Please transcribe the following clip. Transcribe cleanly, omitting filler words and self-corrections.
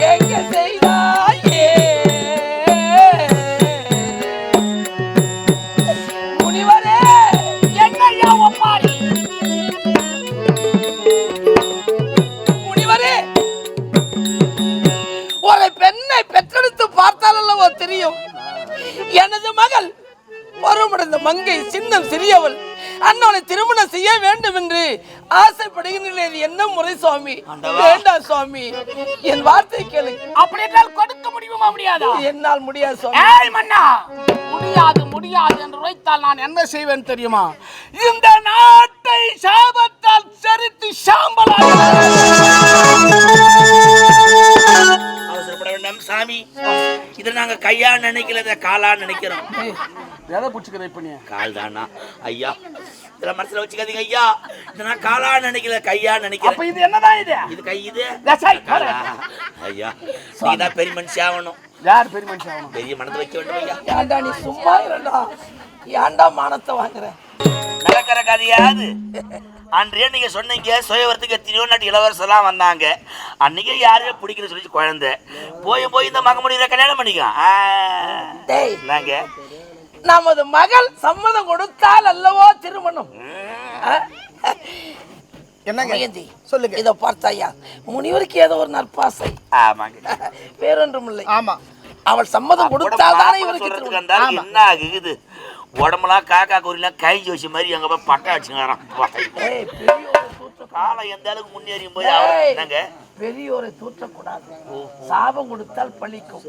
எங்க செய்தாயே முனிவரே என்னையா ஒப்பாரி முனிவரே ஒரு பெண்ணை பெற்றெடுத்து பார்த்தால் அல்லவோ தெரியும் எனது மகள் பருவமடைந்த மங்கை சின்னம் சிறியவள் அண்ணனை திருமணம் செய்ய வேண்டும் என்று ஆசைப்படுகிறேன் என்ன முறை சுவாமி வேண்டாம் சுவாமி என் வார்த்தை கேளு அப்படி என்றால் கொடுக்க முடியுமா முடியாதா என்னால் முடியாது சுவாமி ஏய் மன்னா முடியாது முடியாது என்று உரைத்தால் நான் என்ன செய்வேன் தெரியுமா இந்த நாட்டை சாபத்தால் சரித்து சாம்பலாக அவசரப்பட வேண்டாம் சாமி இதை நாங்க கையா நினைக்கல காலா நினைக்கிறோம் எதை புடிச்சுக்கிறேன் இப்ப நீ கால் தானா ஐயா இதுல மனசுல வச்சுக்காதீங்க ஐயா இதை நான் காலா நினைக்கல கையா நினைக்கிறேன் அப்ப இது என்னதான் இது இது கை இது காலா. ஐயா நீதான் பெரிய மனுஷன் ஆகணும் யார் பெரிய மனுஷன் ஆகணும் பெரிய மனதை வைக்க வேண்டும் ஐயா ஏன்டா நீ சும்மா இருடா ஏன்டா மானத்தை வாங்குற நடக்கிற கதையாது அன்றைய நீங்க சொன்னீங்க சுயவரத்துக்கு எத்தனையோ நாட்டு இளவரசெல்லாம் வந்தாங்க அன்னைக்கு யாரையோ பிடிக்கிற சொல்லி குழந்தை போய் இந்த மகமுடியில கல்யாணம் பண்ணிக்கோ நாங்க நமது மகள் சம்மதம் கொடுத்தால் அல்லவோ திருமணம் என்னங்க சொல்லுங்க இத பார்த்தாயா முனிவருக்கு ஏதோ ஒரு நற்பாசை ஆமாங்க வேறொன்றும் இல்லை ஆமா அவள் சம்மதம் கொடுத்தால் தானே இவருக்கு என்ன ஆகுது உடம்புலாம் காக்கா கோரிலாம் கை ஜோசி மாதிரி அங்க போய் பட்டா வச்சுக்கிறான் காலம் எந்த அளவுக்கு முன்னேறியும் போய் என்னங்க பெரியோரை தூற்றக்கூடாது சாபம் கொடுத்தால் பழிக்கும்